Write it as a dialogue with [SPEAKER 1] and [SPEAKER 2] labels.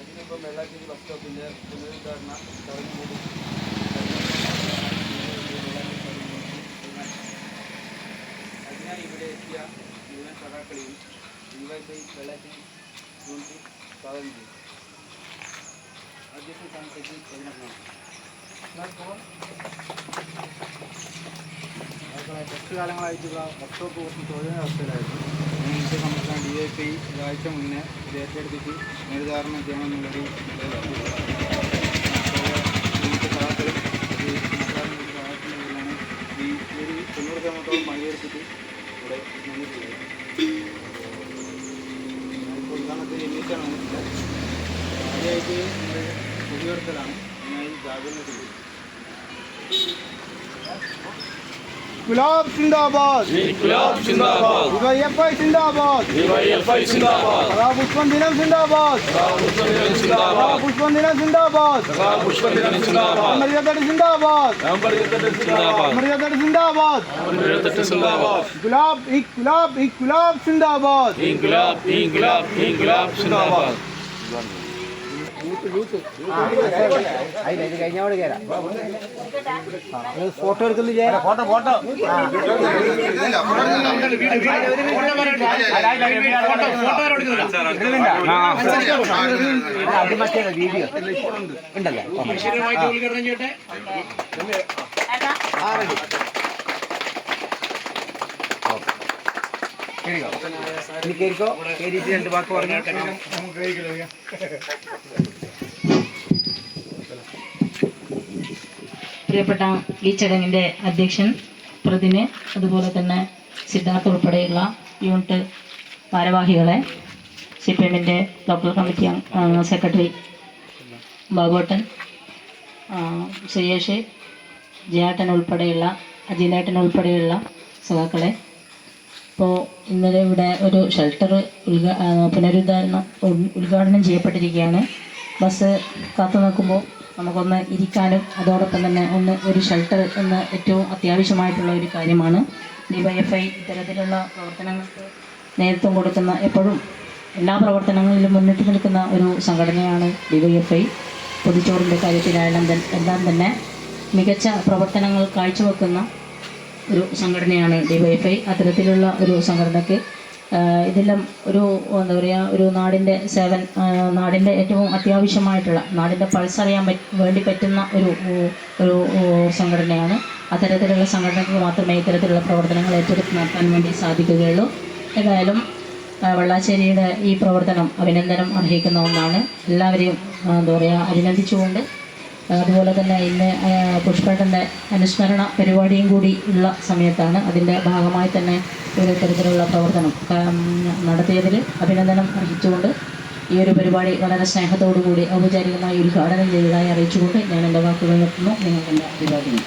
[SPEAKER 1] ഇതിനിപ്പം Vellassery bus സ്റ്റോപ്പിൻ്റെ പുനരുദ്ധാരണ ചടങ്ങ് കൂടി അതിനായി ഇവിടെ എത്തിയ മുഴുവൻ സഖാക്കളെയും ഡിവൈഎഫ്ഐ വെള്ളാശ്ശേരി യൂണിറ്റ് സ്വാഗതം ചെയ്തു. അധ്യക്ഷൻ സ്ഥാനത്തേക്ക് കുറച്ച് കാലങ്ങളായിട്ടുള്ള ബസ് സ്റ്റോപ്പ് കുറച്ച് തൊഴിലിന അവസ്ഥയിലായിരുന്നു. അതിനനുസരിച്ച് നമുക്ക് DYFI ഒരാഴ്ച മുന്നേ ഇത് ഏറ്റെടുത്തിട്ട് പുനരുദ്ധാരണം ചെയ്യണമെന്നുള്ളൊരു സഹാക്കളും സഹായത്തിലാണ് ഈ ഒരു 90 ശതമാനത്തോളം പണിയെടുത്തിട്ട് ഇവിടെ നിന്നിട്ടുള്ളത്. ഇപ്പോൾ ഉദാഹരണത്തിന് എണ്ണീറ്റാണ് വന്നിട്ടുള്ളത്. ആദ്യമായിട്ട് നമ്മുടെ പൊതുവെടുക്കലാണ്. അതിനായി ജാഗ്രത गुलाब जिंदाबाद,
[SPEAKER 2] गुलाब जिंदाबाद,
[SPEAKER 1] DYFI जिंदाबाद,
[SPEAKER 2] DYFI जिंदाबाद,
[SPEAKER 1] पुष्पंदिनम जिंदाबाद,
[SPEAKER 2] पुष्पंदिनम जिंदाबाद,
[SPEAKER 1] पुष्पंदिनम जिंदाबाद,
[SPEAKER 2] पुष्पंदिनम जिंदाबाद,
[SPEAKER 1] मर्यादा जिंदाबाद,
[SPEAKER 2] मर्यादा
[SPEAKER 1] जिंदाबाद,
[SPEAKER 2] मर्यादा जिंदाबाद,
[SPEAKER 1] गुलाब जिंदाबाद,
[SPEAKER 2] गुलाब जिंदाबाद.
[SPEAKER 1] ഫോട്ടോ എടുക്കുന്നില്ല. ഫോട്ടോ അത് മറ്റേ വീഡിയോ ഉണ്ടല്ലോ. കേറിക്കോ, കേറിയിട്ട് 2 വാക്ക് പറഞ്ഞു.
[SPEAKER 3] പ്രിയപ്പെട്ട ഈ ചടങ്ങിൻ്റെ അധ്യക്ഷൻ പ്രതിന്, അതുപോലെ തന്നെ സിദ്ധാർത്ഥ ഉൾപ്പെടെയുള്ള യൂണിറ്റ് ഭാരവാഹികളെ, CPM-ൻ്റെ ലോക്കൽ കമ്മിറ്റി സെക്രട്ടറി ബാബുട്ടൻ, സുരേഷ്, ജയാട്ടൻ ഉൾപ്പെടെയുള്ള അജിനേട്ടൻ ഉൾപ്പെടെയുള്ള സഖാക്കളെ, ഇപ്പോൾ ഇന്നലെ ഇവിടെ ഒരു ഷെൽട്ടർ ഉദ്ഘാടനം ചെയ്യപ്പെട്ടിരിക്കുകയാണ്. ബസ് കാത്തു നിൽക്കുമ്പോൾ നമുക്കൊന്ന് ഇരിക്കാനും അതോടൊപ്പം തന്നെ ഒരു ഷെൽട്ടർ എന്ന ഏറ്റവും അത്യാവശ്യമായിട്ടുള്ള ഒരു കാര്യമാണ്. DYFI ഇത്തരത്തിലുള്ള പ്രവർത്തനങ്ങൾക്ക് നേതൃത്വം കൊടുക്കുന്ന, എപ്പോഴും എല്ലാ പ്രവർത്തനങ്ങളിലും മുന്നിട്ട് നിൽക്കുന്ന ഒരു സംഘടനയാണ് DYFI. പൊതിച്ചോറിൻ്റെ കാര്യത്തിലായാലും എല്ലാം തന്നെ മികച്ച പ്രവർത്തനങ്ങൾ കാഴ്ചവെക്കുന്ന ഒരു സംഘടനയാണ് DYFI. അത്തരത്തിലുള്ള ഒരു സംഘടനയ്ക്ക് ഇതെല്ലാം എന്താ പറയുക, ഒരു നാടിൻ്റെ ഏറ്റവും അത്യാവശ്യമായിട്ടുള്ള, നാടിൻ്റെ പൾസറിയാൻ വേണ്ടി പറ്റുന്ന ഒരു സംഘടനയാണ്. അത്തരത്തിലുള്ള സംഘടനകൾ മാത്രമേ ഇത്തരത്തിലുള്ള പ്രവർത്തനങ്ങൾ ഏറ്റെടുത്ത് നടത്താൻ വേണ്ടി സാധിക്കുകയുള്ളൂ. ഏതായാലും വെള്ളാശ്ശേരിയുടെ ഈ പ്രവർത്തനം അഭിനന്ദനം അർഹിക്കുന്ന ഒന്നാണ്. എല്ലാവരെയും എന്താ പറയുക അഭിനന്ദിച്ചുകൊണ്ട്, അതുപോലെ തന്നെ ഇന്ന് പുഷ്പേട്ടൻ്റെ അനുസ്മരണ പരിപാടിയും കൂടി ഉള്ള സമയത്താണ് അതിൻ്റെ ഭാഗമായി തന്നെ ഒരു തരത്തിലുള്ള പ്രവർത്തനം നടത്തിയതിൽ അഭിനന്ദനം അർഹിച്ചുകൊണ്ട് ഈ ഒരു പരിപാടി വളരെ സ്നേഹത്തോടു കൂടി ഔപചാരികമായി ഉദ്ഘാടനം ചെയ്തതായി അറിയിച്ചുകൊണ്ട് ഞാൻ എൻ്റെ വാക്കുകൾ നിർത്തുന്നു. നിങ്ങൾക്ക് എൻ്റെ അഭിവാദ്യം.